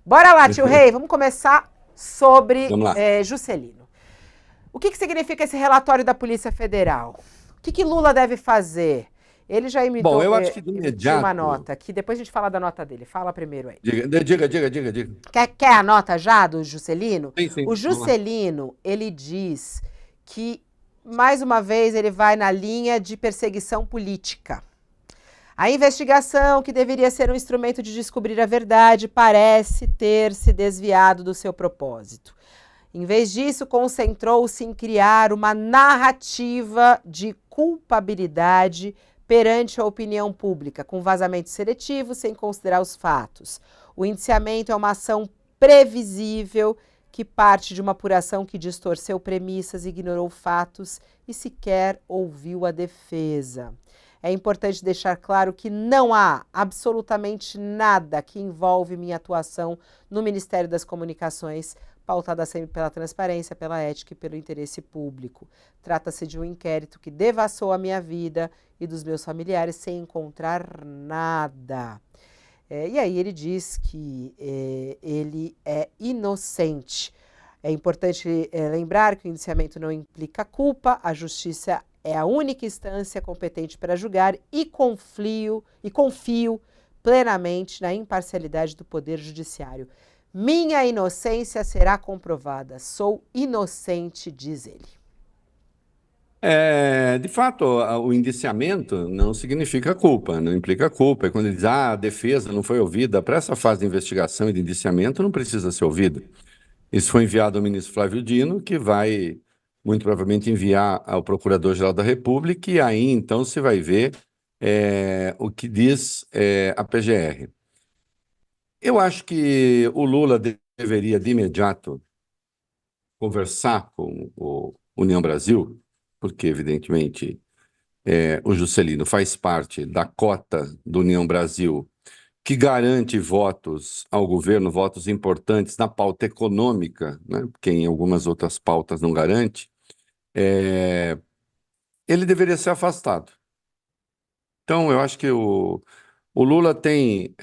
Bora lá, tio Rei, vamos começar sobre Vamos lá. Juscelino. O que significa esse relatório da Polícia Federal? O que Lula deve fazer? Ele já Bom, eu acho que de emitiu uma imediato. nota, que depois a gente fala da nota dele. Fala primeiro aí. Diga. Quer a nota já do Juscelino? O Sim, vamos lá. Juscelino, ele diz que, mais uma vez, ele vai na linha de perseguição política. A investigação, que deveria ser um instrumento de descobrir a verdade, parece ter se desviado do seu propósito. Em vez disso, concentrou-se em criar uma narrativa de culpabilidade perante a opinião pública, com vazamento seletivo, sem considerar os fatos. O indiciamento é uma ação previsível que parte de uma apuração que distorceu premissas, ignorou fatos e sequer ouviu a defesa. É importante deixar claro que não há absolutamente nada que envolve minha atuação no Ministério das Comunicações, pautada sempre pela transparência, pela ética e pelo interesse público. Trata-se de um inquérito que devassou a minha vida e dos meus familiares sem encontrar nada. E aí ele diz que ele é inocente. É importante lembrar que o indiciamento não implica culpa, a justiça é a única instância competente para julgar e confio plenamente na imparcialidade do Poder Judiciário. Minha inocência será comprovada. Sou inocente, diz ele. De fato, o indiciamento não significa culpa, não implica culpa. É quando ele diz, a defesa não foi ouvida, para essa fase de investigação e de indiciamento não precisa ser ouvida. Isso foi enviado ao ministro Flávio Dino, que vai, muito provavelmente, enviar ao Procurador-Geral da República, e aí então se vai ver o que diz a PGR. Eu acho que o Lula deveria, de imediato, conversar com o União Brasil, porque, evidentemente, o Juscelino faz parte da cota do União Brasil que garante votos ao governo, votos importantes na pauta econômica, né, porque em algumas outras pautas não garante, ele deveria ser afastado. Então, eu acho que o Lula tem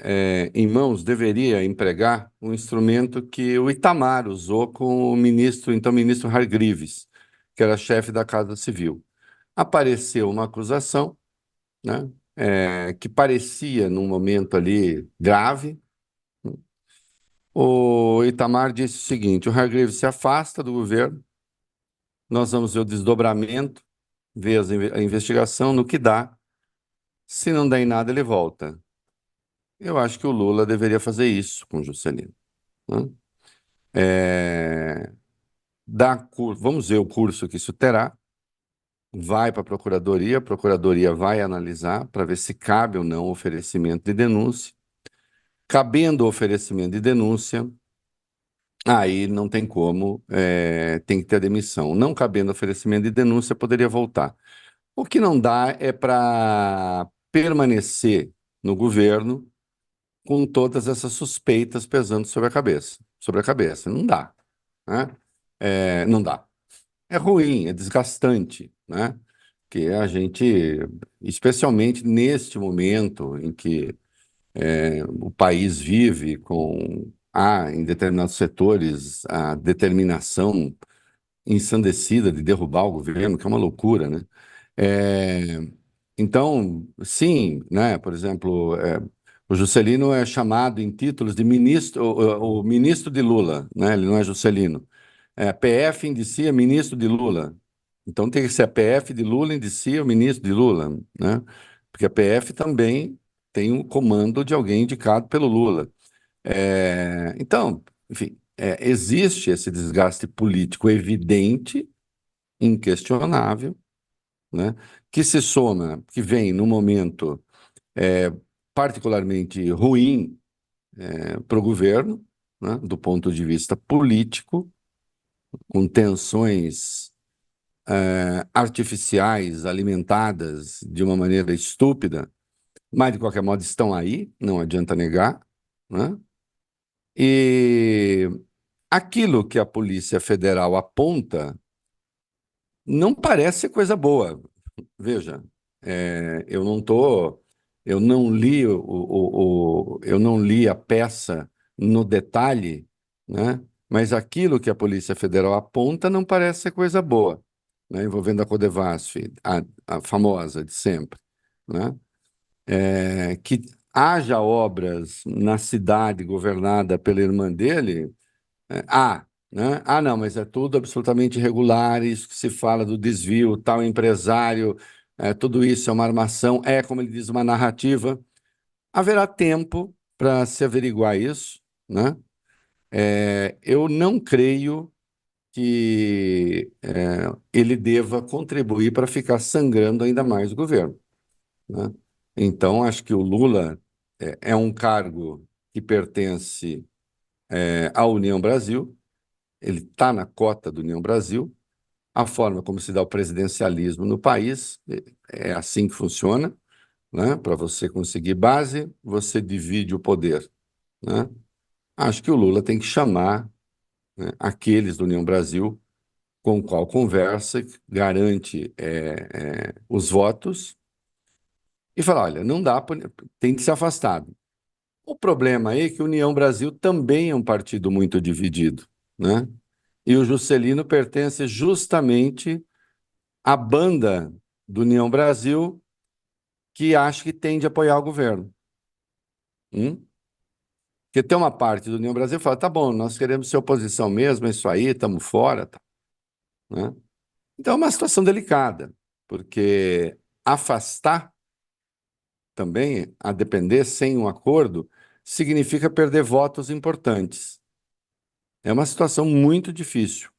em mãos, deveria empregar um instrumento que o Itamar usou com o ministro, então ministro Hargreaves, que era chefe da Casa Civil. Apareceu uma acusação, né, que parecia, num momento ali, grave. O Itamar disse o seguinte: o Hargreaves se afasta do governo, nós vamos ver o desdobramento, ver a investigação, no que dá. Se não der em nada, ele volta. Eu acho que o Lula deveria fazer isso com o Juscelino, né? É, vamos ver o curso que isso terá. Vai para a Procuradoria vai analisar para ver se cabe ou não o oferecimento de denúncia. Cabendo o oferecimento de denúncia, aí não tem como, tem que ter demissão. Não cabendo oferecimento de denúncia, poderia voltar. O que não dá é para permanecer no governo com todas essas suspeitas pesando sobre a cabeça. Sobre a cabeça. Não dá, né? Não dá. É ruim, é desgastante, né? Que a gente, especialmente neste momento em que o país vive em determinados setores, a determinação ensandecida de derrubar o governo, que é uma loucura, né? É, então, sim, né? Por exemplo, o Juscelino é chamado em títulos de ministro, o ministro de Lula, né? Ele não é Juscelino. PF indicia ministro de Lula. Então tem que ser a PF de Lula indicia o ministro de Lula, né? Porque a PF também tem um comando de alguém indicado pelo Lula. Então, enfim, existe esse desgaste político evidente, inquestionável, né? Que se soma, que vem num momento particularmente ruim para o governo, né? Do ponto de vista político, com tensões artificiais alimentadas de uma maneira estúpida, mas de qualquer modo estão aí, não adianta negar, né? E aquilo que a Polícia Federal aponta não parece coisa boa. Veja, eu não li a peça no detalhe, né? Mas aquilo que a Polícia Federal aponta não parece ser coisa boa, né? Envolvendo a Codevasf, a famosa de sempre, né? Que haja obras na cidade governada pela irmã dele, né? Ah, não, mas é tudo absolutamente irregular, isso que se fala do desvio, tal empresário, tudo isso é uma armação, como ele diz, uma narrativa. Haverá tempo para se averiguar isso, né? Eu não creio que ele deva contribuir para ficar sangrando ainda mais o governo, né? Então, acho que o Lula é um cargo que pertence à União Brasil, ele está na cota da União Brasil, a forma como se dá o presidencialismo no país é assim que funciona, né? Para você conseguir base, você divide o poder, né? Acho que o Lula tem que chamar, né, aqueles da União Brasil com o qual conversa, garante os votos e falar, olha, não dá, tem que se afastar. O problema aí é que a União Brasil também é um partido muito dividido, né? E o Juscelino pertence justamente à banda do União Brasil que acha que tem de apoiar o governo. Porque tem uma parte do União Brasil que fala, tá bom, nós queremos ser oposição mesmo, é isso aí, estamos fora, tá, né? Então é uma situação delicada, porque afastar também, a depender, sem um acordo, significa perder votos importantes. É uma situação muito difícil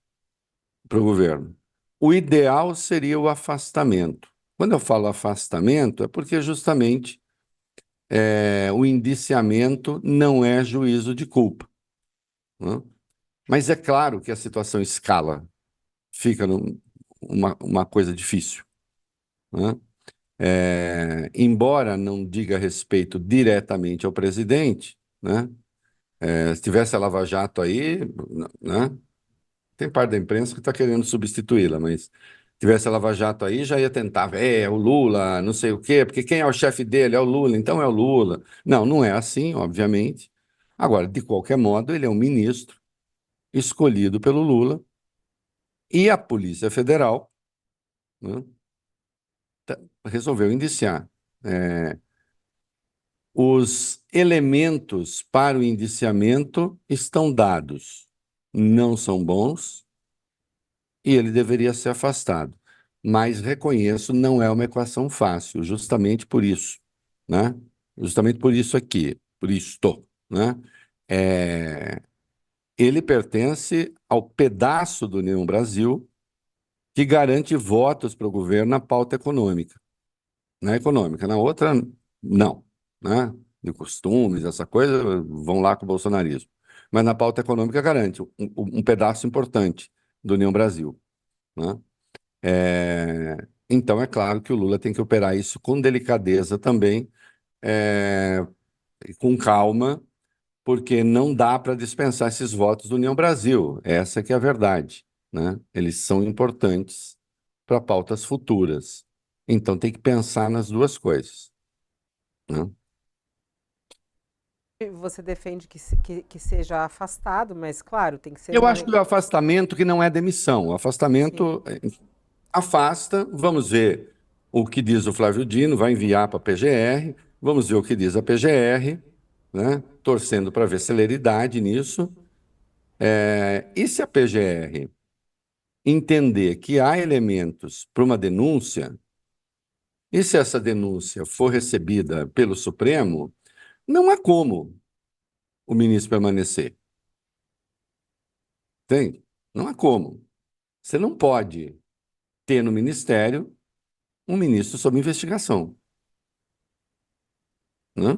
para o governo. O ideal seria o afastamento. Quando eu falo afastamento, é porque justamente o indiciamento não é juízo de culpa, né? Mas é claro que a situação escala, fica uma coisa difícil, né? Embora não diga respeito diretamente ao presidente, né? Se tivesse a Lava Jato aí, né? Tem parte da imprensa que está querendo substituí-la, mas se tivesse a Lava Jato aí, já ia tentar, o Lula, não sei o quê, porque quem é o chefe dele? É o Lula, então é o Lula. Não, não é assim, obviamente. Agora, de qualquer modo, ele é um ministro escolhido pelo Lula e a Polícia Federal, né, resolveu indiciar. Os elementos para o indiciamento estão dados, não são bons e ele deveria ser afastado. Mas reconheço, não é uma equação fácil, justamente por isso, né? Justamente por isso aqui, por isto, né? É, Ele pertence ao pedaço do União Brasil que garante votos para o governo na pauta econômica. Na econômica, na outra, não, né? De costumes, essa coisa, vão lá com o bolsonarismo. Mas na pauta econômica garante um pedaço importante do União Brasil, né? Então, é claro que o Lula tem que operar isso com delicadeza também, e com calma, porque não dá para dispensar esses votos do União Brasil. Essa que é a verdade, né? Eles são importantes para pautas futuras. Então, tem que pensar nas duas coisas, né? Você defende que seja afastado, mas claro, tem que ser Eu numa. acho que o afastamento que não é demissão, o Sim. afastamento afasta, vamos ver o que diz o Flávio Dino, vai enviar para a PGR, vamos ver o que diz a PGR, né? Torcendo para ver celeridade nisso. E se a PGR entender que há elementos para uma denúncia, e se essa denúncia for recebida pelo Supremo, não há como o ministro permanecer, entende? Não há como. Você não pode ter no ministério um ministro sob investigação, né?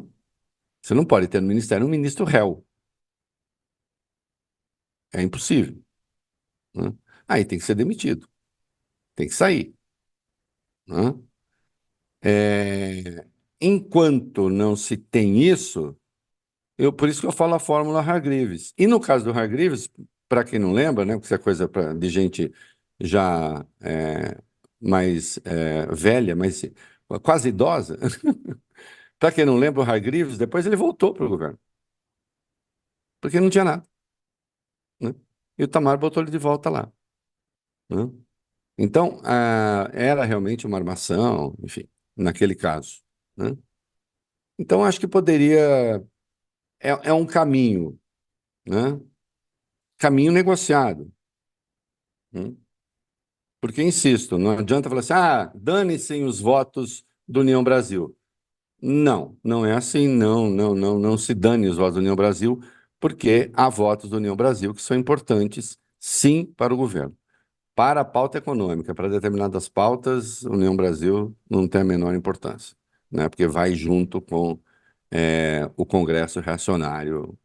Você não pode ter no ministério um ministro réu. É impossível, né? Aí tem que ser demitido, tem que sair, né? Enquanto não se tem isso, por isso que eu falo a fórmula Hargreaves. E no caso do Hargreaves, para quem não lembra, né, porque isso é coisa de gente já mais velha, mas quase idosa, para quem não lembra, o Hargreaves, depois ele voltou para o governo. porque não tinha nada, né? E o Itamar botou ele de volta lá, né? Então, era realmente uma armação, enfim, naquele caso, né? Então, acho que poderia. É um caminho, né? Caminho negociado, né? Porque, insisto, não adianta falar assim, dane-se os votos do União Brasil. Não, não é assim, não, não, não, não se dane os votos do União Brasil, porque há votos do União Brasil que são importantes, sim, para o governo. Para a pauta econômica, para determinadas pautas, a União Brasil não tem a menor importância, né? Porque vai junto com o Congresso reacionário,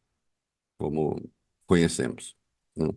como conhecemos, né?